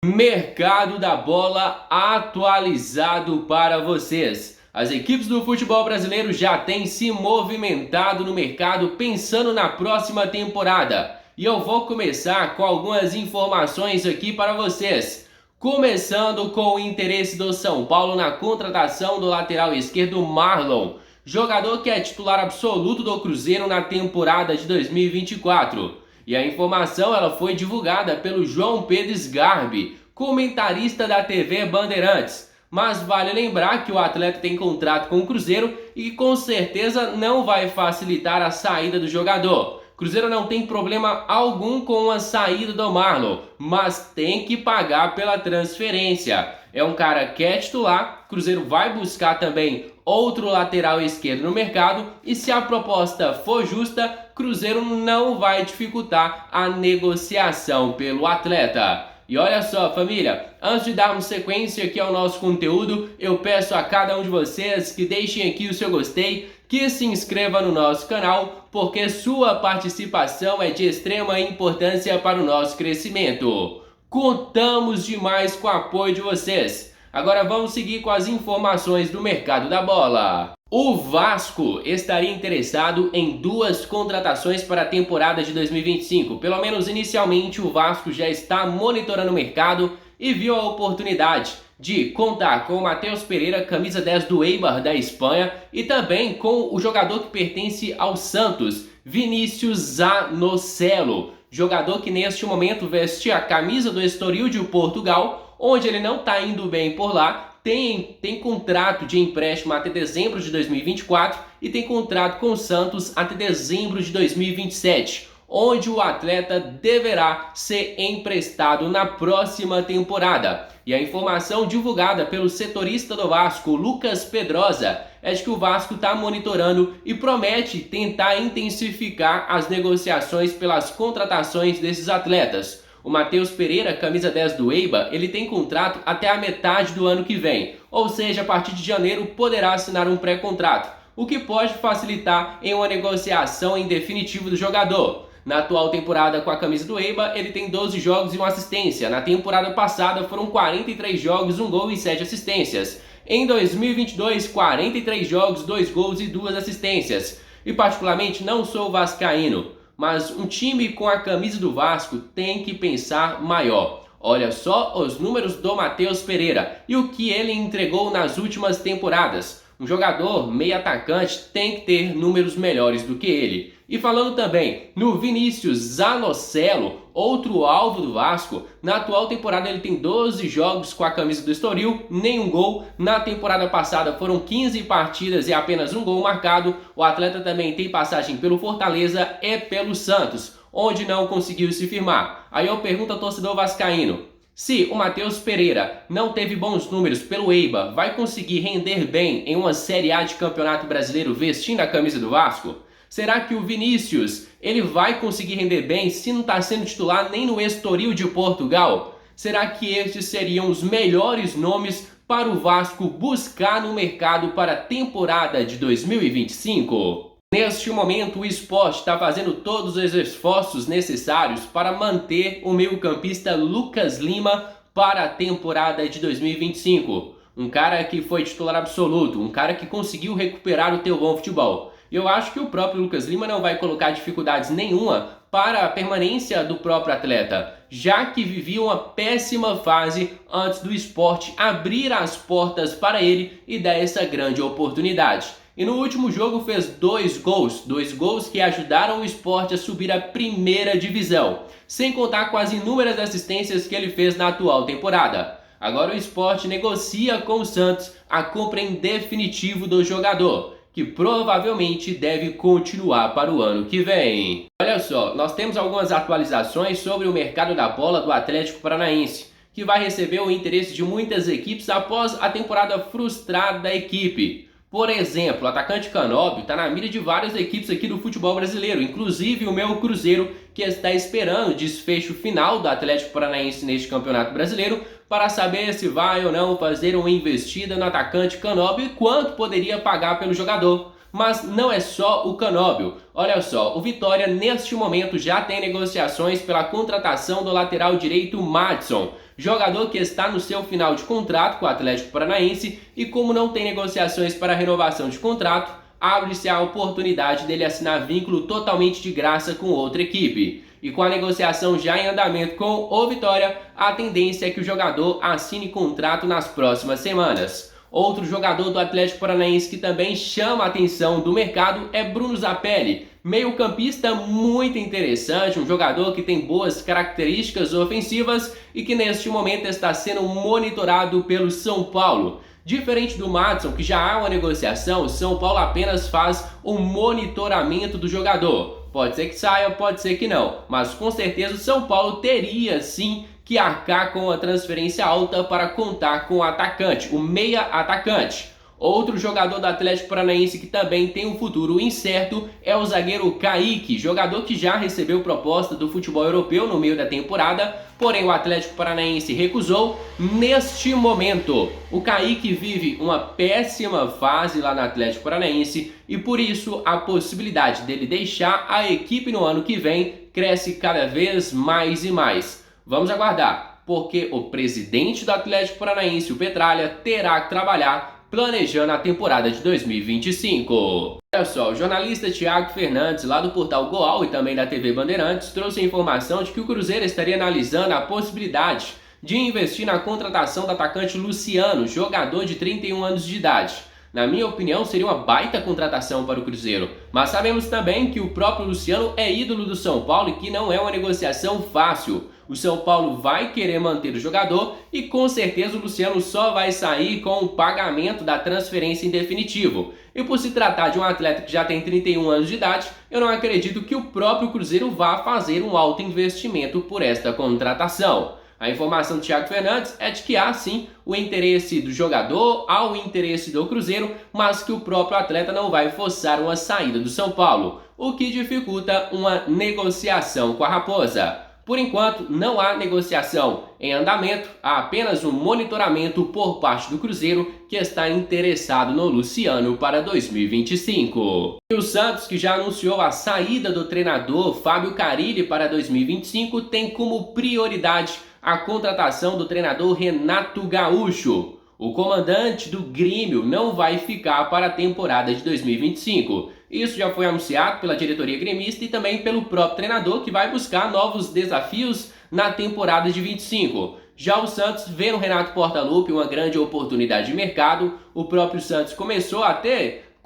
Mercado da bola atualizado para vocês. As equipes do futebol brasileiro já têm se movimentado no mercado pensando na próxima temporada. E eu vou começar com algumas informações aqui para vocês. Começando com o interesse do São Paulo na contratação do lateral esquerdo Marlon, jogador que é titular absoluto do Cruzeiro na temporada de 2024. E a informação ela foi divulgada pelo João Pedro Sgarbi, comentarista da TV Bandeirantes. Mas vale lembrar que o atleta tem contrato com o Cruzeiro e com certeza não vai facilitar a saída do jogador. Cruzeiro não tem problema algum com a saída do Marlon, mas tem que pagar pela transferência. É um cara que é titular, Cruzeiro vai buscar também outro lateral esquerdo no mercado e se a proposta for justa, Cruzeiro não vai dificultar a negociação pelo atleta. E olha só, família, antes de darmos sequência aqui ao nosso conteúdo, eu peço a cada um de vocês que deixem aqui o seu gostei, que se inscreva no nosso canal, porque sua participação é de extrema importância para o nosso crescimento. Contamos demais com o apoio de vocês. Agora vamos seguir com as informações do mercado da bola. O Vasco estaria interessado em duas contratações para a temporada de 2025. Pelo menos inicialmente o Vasco já está monitorando o mercado e viu a oportunidade de contar com o Matheus Pereira, camisa 10 do Eibar da Espanha, e também com o jogador que pertence ao Santos, Vinícius Zanocelo, jogador que neste momento veste a camisa do Estoril de Portugal, onde ele não está indo bem por lá. Tem contrato de empréstimo até dezembro de 2024 e tem contrato com o Santos até dezembro de 2027, onde o atleta deverá ser emprestado na próxima temporada. E a informação divulgada pelo setorista do Vasco, Lucas Pedrosa, é de que o Vasco está monitorando e promete tentar intensificar as negociações pelas contratações desses atletas. O Matheus Pereira, camisa 10 do Eibar, ele tem contrato até a metade do ano que vem, ou seja, a partir de janeiro poderá assinar um pré-contrato, o que pode facilitar em uma negociação em definitivo do jogador. Na atual temporada com a camisa do Eibar, ele tem 12 jogos e uma assistência. Na temporada passada foram 43 jogos, 1 gol e 7 assistências. Em 2022, 43 jogos, 2 gols e 2 assistências. E particularmente não sou vascaíno, mas um time com a camisa do Vasco tem que pensar maior. Olha só os números do Matheus Pereira e o que ele entregou nas últimas temporadas. Um jogador meio atacante tem que ter números melhores do que ele. E falando também no Vinícius Zanocelo, outro alvo do Vasco, na atual temporada ele tem 12 jogos com a camisa do Estoril, nenhum gol. Na temporada passada foram 15 partidas e apenas um gol marcado. O atleta também tem passagem pelo Fortaleza e pelo Santos, onde não conseguiu se firmar. Aí eu pergunto ao torcedor vascaíno: se o Matheus Pereira não teve bons números pelo Eibar, vai conseguir render bem em uma Série A de Campeonato Brasileiro vestindo a camisa do Vasco? Será que o Vinícius ele vai conseguir render bem se não está sendo titular nem no Estoril de Portugal? Será que estes seriam os melhores nomes para o Vasco buscar no mercado para a temporada de 2025? Neste momento, o Sport está fazendo todos os esforços necessários para manter o meio-campista Lucas Lima para a temporada de 2025. Um cara que foi titular absoluto, um cara que conseguiu recuperar o teu bom futebol. Eu acho que o próprio Lucas Lima não vai colocar dificuldades nenhuma para a permanência do próprio atleta, já que vivia uma péssima fase antes do Sport abrir as portas para ele e dar essa grande oportunidade. E no último jogo fez dois gols que ajudaram o Sport a subir à primeira divisão, sem contar com as inúmeras assistências que ele fez na atual temporada. Agora o Sport negocia com o Santos a compra em definitivo do jogador, que provavelmente deve continuar para o ano que vem. Olha só, nós temos algumas atualizações sobre o mercado da bola do Atlético Paranaense, que vai receber o interesse de muitas equipes após a temporada frustrada da equipe. Por exemplo, o atacante Canóbio está na mira de várias equipes aqui do futebol brasileiro, inclusive o meu Cruzeiro, que está esperando o desfecho final do Atlético Paranaense neste Campeonato Brasileiro para saber se vai ou não fazer uma investida no atacante Canóbio e quanto poderia pagar pelo jogador. Mas não é só o Canóbio. Olha só, o Vitória neste momento já tem negociações pela contratação do lateral direito Madison, jogador que está no seu final de contrato com o Atlético Paranaense e como não tem negociações para renovação de contrato, abre-se a oportunidade dele assinar vínculo totalmente de graça com outra equipe. E com a negociação já em andamento com o Vitória, a tendência é que o jogador assine contrato nas próximas semanas. Outro jogador do Atlético Paranaense que também chama a atenção do mercado é Bruno Zapelli, meio-campista muito interessante, um jogador que tem boas características ofensivas e que neste momento está sendo monitorado pelo São Paulo. Diferente do Madison, que já há uma negociação, o São Paulo apenas faz o monitoramento do jogador. Pode ser que saia, pode ser que não, mas com certeza o São Paulo teria sim que arcar com a transferência alta para contar com o atacante, o meia atacante. Outro jogador do Atlético Paranaense que também tem um futuro incerto é o zagueiro Kaique, jogador que já recebeu proposta do futebol europeu no meio da temporada, porém o Atlético Paranaense recusou. Neste momento, o Kaique vive uma péssima fase lá no Atlético Paranaense e por isso a possibilidade dele deixar a equipe no ano que vem cresce cada vez mais e mais. Vamos aguardar, porque o presidente do Atlético Paranaense, o Petralha, terá que trabalhar planejando a temporada de 2025. Olha só, o jornalista Thiago Fernandes, lá do portal Goal e também da TV Bandeirantes, trouxe a informação de que o Cruzeiro estaria analisando a possibilidade de investir na contratação do atacante Luciano, jogador de 31 anos de idade. Na minha opinião, seria uma baita contratação para o Cruzeiro, mas sabemos também que o próprio Luciano é ídolo do São Paulo e que não é uma negociação fácil. O São Paulo vai querer manter o jogador e com certeza o Luciano só vai sair com o pagamento da transferência em definitivo. E por se tratar de um atleta que já tem 31 anos de idade, eu não acredito que o próprio Cruzeiro vá fazer um alto investimento por esta contratação. A informação do Thiago Fernandes é de que há sim o interesse do jogador, há o interesse do Cruzeiro, mas que o próprio atleta não vai forçar uma saída do São Paulo, o que dificulta uma negociação com a Raposa. Por enquanto, não há negociação em andamento, há apenas um monitoramento por parte do Cruzeiro que está interessado no Luciano para 2025. E o Santos, que já anunciou a saída do treinador Fábio Carille para 2025, tem como prioridade a contratação do treinador Renato Gaúcho. O comandante do Grêmio não vai ficar para a temporada de 2025. Isso já foi anunciado pela diretoria gremista e também pelo próprio treinador, que vai buscar novos desafios na temporada de 25. Já o Santos vê no Renato Portaluppi uma grande oportunidade de mercado. O próprio Santos começou a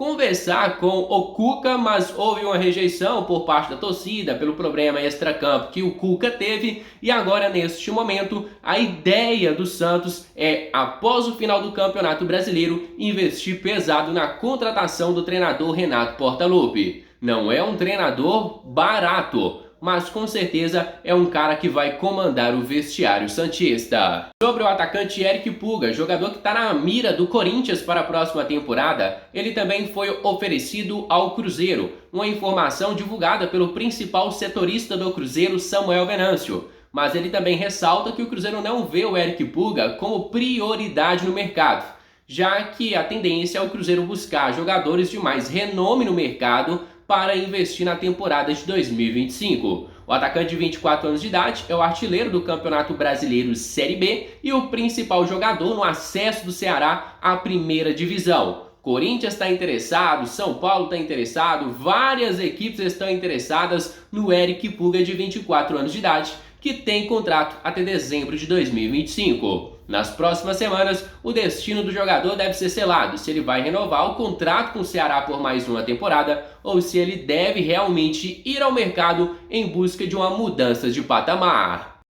conversar com o Cuca, mas houve uma rejeição por parte da torcida pelo problema extracampo que o Cuca teve, e agora neste momento a ideia do Santos é, após o final do Campeonato Brasileiro, investir pesado na contratação do treinador Renato Portaluppi. Não é um treinador barato, mas com certeza é um cara que vai comandar o vestiário santista. Sobre o atacante Eric Puga, jogador que está na mira do Corinthians para a próxima temporada, ele também foi oferecido ao Cruzeiro, uma informação divulgada pelo principal setorista do Cruzeiro, Samuel Venâncio. Mas ele também ressalta que o Cruzeiro não vê o Eric Puga como prioridade no mercado, já que a tendência é o Cruzeiro buscar jogadores de mais renome no mercado para investir na temporada de 2025. O atacante de 24 anos de idade é o artilheiro do Campeonato Brasileiro Série B e o principal jogador no acesso do Ceará à primeira divisão. Corinthians está interessado, São Paulo está interessado, várias equipes estão interessadas no Eric Puga de 24 anos de idade, que tem contrato até dezembro de 2025. Nas próximas semanas, o destino do jogador deve ser selado, se ele vai renovar o contrato com o Ceará por mais uma temporada ou se ele deve realmente ir ao mercado em busca de uma mudança de patamar.